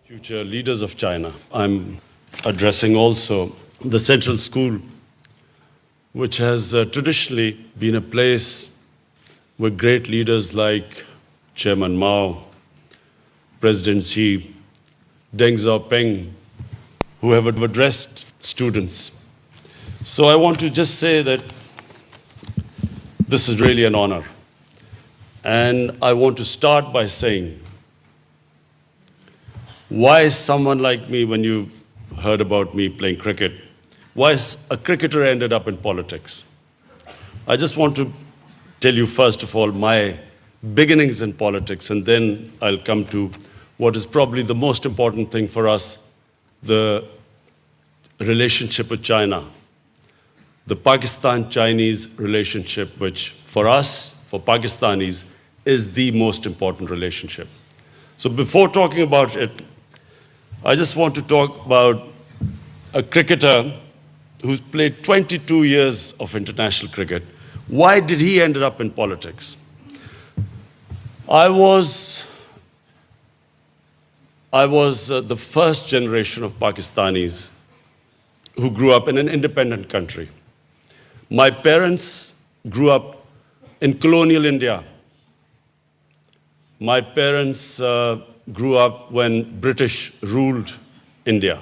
Future leaders of China. I'm addressing also the Central School, which has traditionally been a place where great leaders like Chairman Mao, President Xi, Deng Xiaoping, who have addressed students. So I want to just say that this is really an honor. And I want to start by saying, why someone like me, when you heard about me playing cricket, why a cricketer ended up in politics? I just want to tell you, first of all, my beginnings in politics, and then I'll come to what is probably the most important thing for us, the relationship with China, the Pakistan-Chinese relationship, which for us, for Pakistanis, is the most important relationship. So before talking about it, I just want to talk about a cricketer who's played 22 years of international cricket. Why did he end up in politics? I was the first generation of Pakistanis who grew up in an independent country. My parents grew up in colonial India. My parents grew up when British ruled India.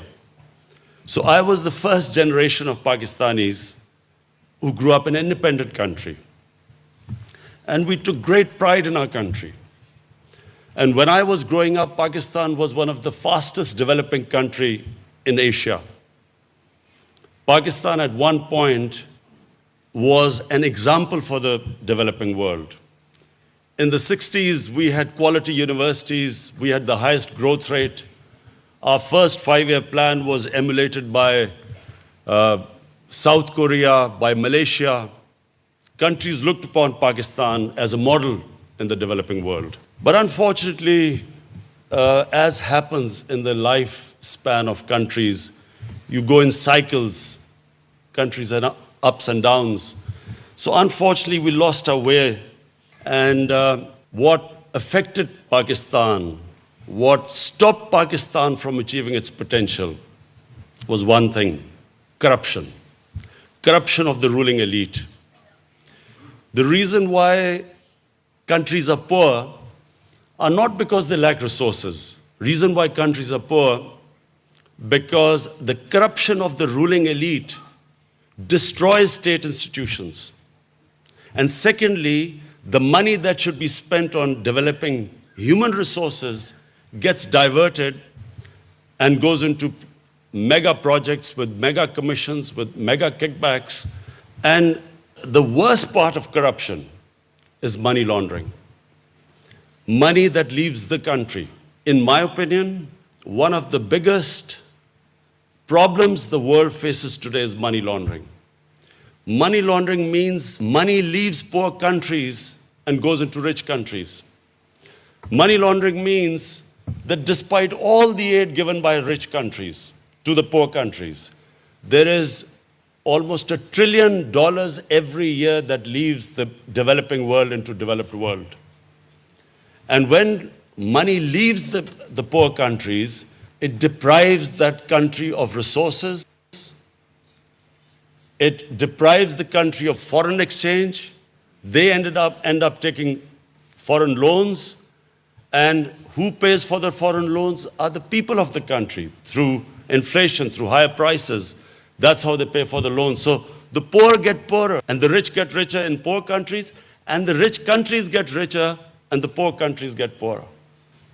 So I was the first generation of Pakistanis who grew up in an independent country. And we took great pride in our country. And when I was growing up, Pakistan was one of the fastest developing countries in Asia. Pakistan at one point was an example for the developing world. In the 60s, we had quality universities, we had the highest growth rate. Our first five-year plan was emulated by South Korea, by Malaysia. Countries looked upon Pakistan as a model in the developing world. But unfortunately, as happens in the lifespan of countries, you go in cycles, countries are ups and downs. So unfortunately, we lost our way. And what affected Pakistan, what stopped Pakistan from achieving its potential was one thing: corruption. Corruption of the ruling elite. The reason why countries are poor are not because they lack resources. Reason why countries are poor, because the corruption of the ruling elite destroys state institutions. And secondly, the money that should be spent on developing human resources gets diverted and goes into mega projects with mega commissions, with mega kickbacks. And the worst part of corruption is money laundering. Money that leaves the country. In my opinion, one of the biggest problems the world faces today is money laundering. Money laundering means money leaves poor countries and goes into rich countries. Money laundering means that despite all the aid given by rich countries to the poor countries, there is almost $1 trillion every year that leaves the developing world into developed world. And when money leaves the poor countries, it deprives that country of resources. It deprives the country of foreign exchange. They end up taking foreign loans. And who pays for the foreign loans are the people of the country through inflation, through higher prices. That's how they pay for the loans. So the poor get poorer and the rich get richer in poor countries, and the rich countries get richer and the poor countries get poorer.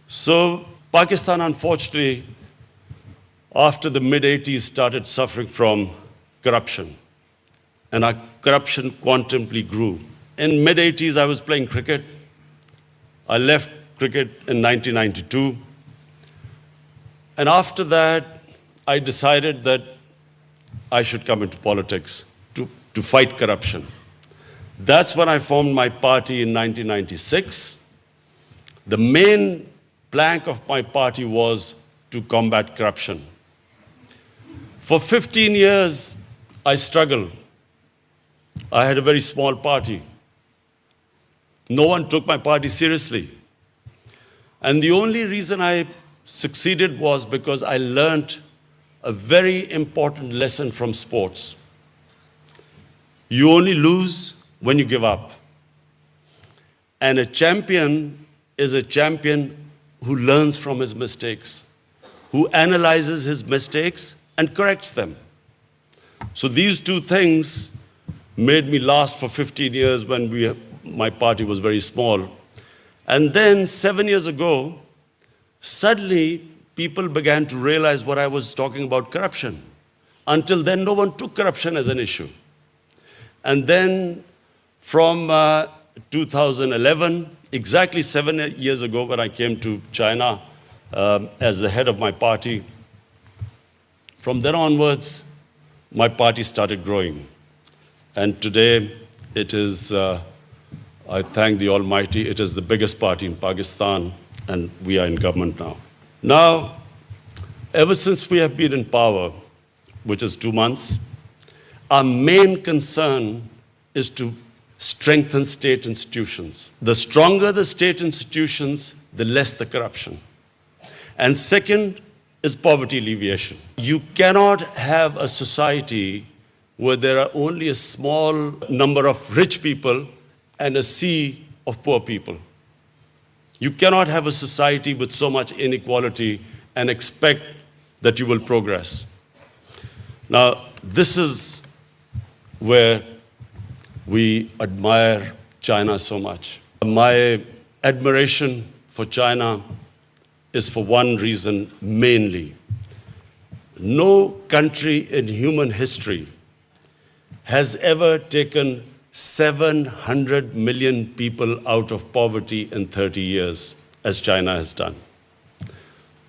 So Pakistan, unfortunately, after the mid-80s, started suffering from corruption. And our corruption quantumly grew. In mid-80s, I was playing cricket. I left cricket in 1992. And after that, I decided that I should come into politics to fight corruption. That's when I formed my party in 1996. The main plank of my party was to combat corruption. For 15 years, I struggled. I had a very small party. No one took my party seriously. And the only reason I succeeded was because I learned a very important lesson from sports. You only lose when you give up. And a champion is a champion who learns from his mistakes, who analyzes his mistakes and corrects them. So these two things made me last for 15 years when my party was very small. And then 7 years ago, suddenly people began to realize what I was talking about, corruption. Until then, no one took corruption as an issue. And then from 2011, exactly 7 years ago when I came to China as the head of my party, from then onwards, my party started growing. And today, it is, I thank the Almighty, it is the biggest party in Pakistan, and we are in government now. Now, ever since we have been in power, which is 2 months, our main concern is to strengthen state institutions. The stronger the state institutions, the less the corruption. And second is poverty alleviation. You cannot have a society where there are only a small number of rich people and a sea of poor people. You cannot have a society with so much inequality and expect that you will progress. Now, this is where we admire China so much. My admiration for China is for one reason mainly. No country in human history has ever taken 700 million people out of poverty in 30 years, as China has done.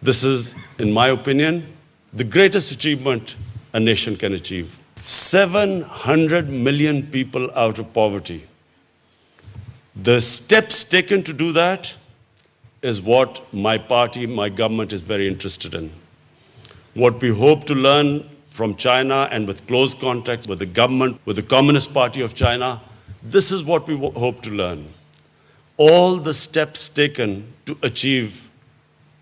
This is, in my opinion, the greatest achievement a nation can achieve. 700 million people out of poverty. The steps taken to do that is what my party, my government is very interested in. What we hope to learn from China and with close contact with the government, with the Communist Party of China, this is what we hope to learn. All the steps taken to achieve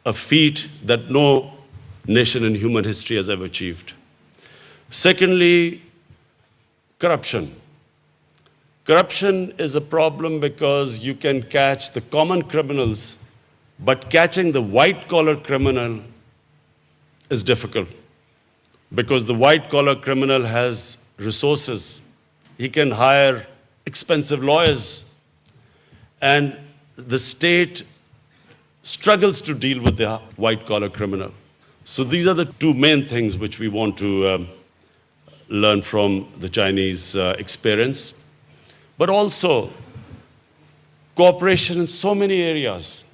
a feat that no nation in human history has ever achieved. Secondly, corruption. Corruption is a problem because you can catch the common criminals, but catching the white-collar criminal is difficult because the white-collar criminal has resources. He can hire expensive lawyers, and the state struggles to deal with the white-collar criminal. So these are the two main things which we want to learn from the Chinese experience, but also cooperation in so many areas.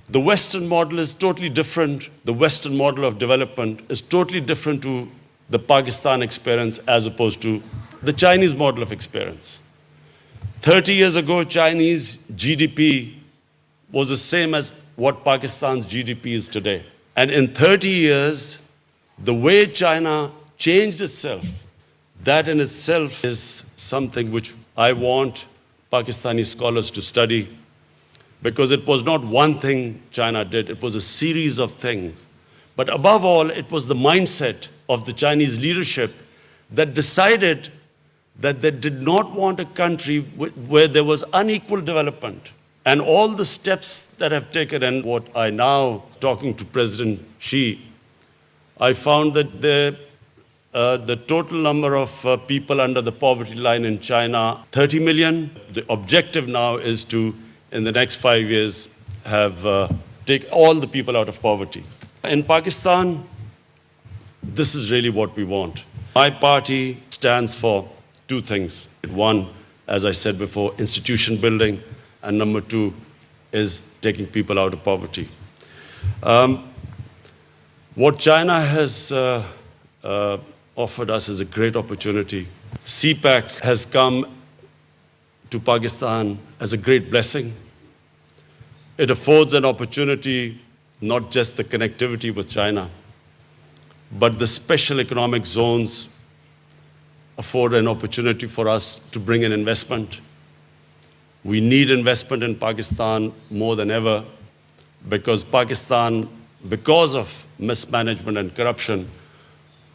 The Western model is totally different. The Western model of development is totally different to the Pakistan experience as opposed to the Chinese model of experience. 30 years ago, Chinese GDP was the same as what Pakistan's GDP is today. And in 30 years, the way China changed itself, that in itself is something which I want Pakistani scholars to study, because it was not one thing China did, it was a series of things. But above all, it was the mindset of the Chinese leadership that decided that they did not want a country where there was unequal development. And all the steps that I've taken, and what I now, talking to President Xi, I found that the total number of people under the poverty line in China, 30 million. The objective now is to, in the next 5 years, take all the people out of poverty. In Pakistan, this is really what we want. My party stands for two things. One, as I said before, institution building, and number two is taking people out of poverty. What China has offered us is a great opportunity. CPEC has come to Pakistan as a great blessing. It affords an opportunity, not just the connectivity with China, but the special economic zones afford an opportunity for us to bring in investment. We need investment in Pakistan more than ever. because Pakistan, because of mismanagement and corruption,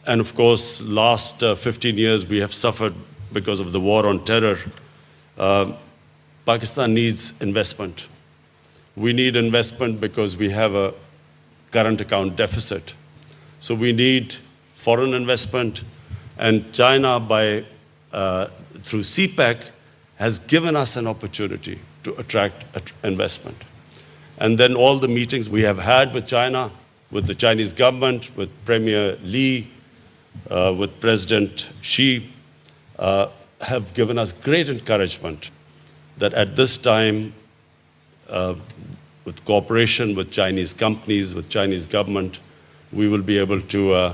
and of course, last 15 years we have suffered because of the war on terror, Pakistan needs investment. We need investment because we have a current account deficit. So we need foreign investment, and China, through CPEC, has given us an opportunity to attract investment. And then all the meetings we have had with China, with the Chinese government, with Premier Li, with President Xi, have given us great encouragement that at this time, with cooperation with Chinese companies, with Chinese government, we will be able to,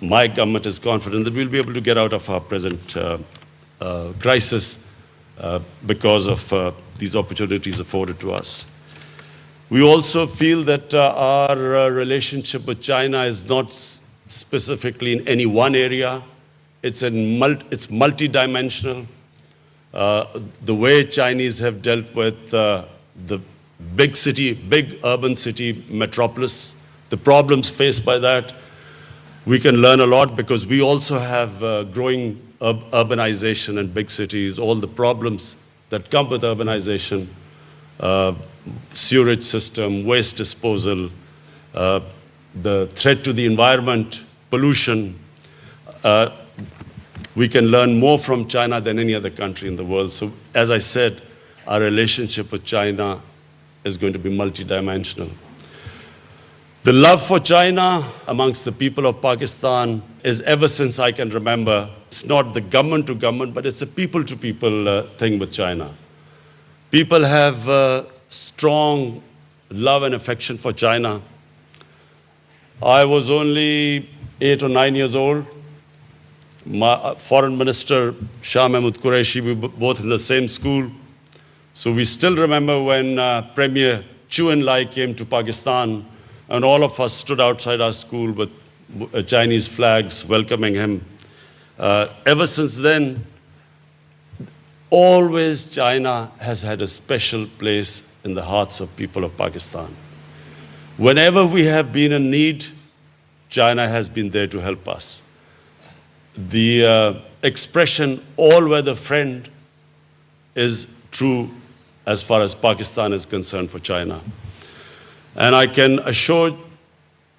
my government is confident that we'll be able to get out of our present crisis because of these opportunities afforded to us. We also feel that our relationship with China is not specifically in any one area. It's multidimensional. The way Chinese have dealt with the big urban city metropolis, the problems faced by that, we can learn a lot because we also have growing urbanization in big cities, all the problems that come with urbanization, sewerage system, waste disposal, the threat to the environment, pollution. We can learn more from China than any other country in the world. So, as I said, our relationship with China is going to be multidimensional. The love for China amongst the people of Pakistan is ever since I can remember. It's not the government to government, but it's a people to people thing with China. People have strong love and affection for China. I was only 8 or 9 years old. My foreign minister, Shah Mahmud Qureshi, we were both in the same school. So we still remember when Premier Chu En-lai came to Pakistan, and all of us stood outside our school with Chinese flags welcoming him. Ever since then, always China has had a special place in the hearts of people of Pakistan. Whenever we have been in need, China has been there to help us. The expression, all weather friend, is true as far as Pakistan is concerned for China. And I can assure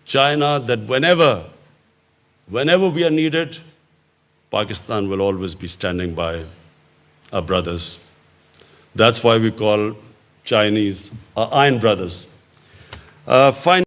China that whenever we are needed, Pakistan will always be standing by our brothers. That's why we call Chinese our iron brothers.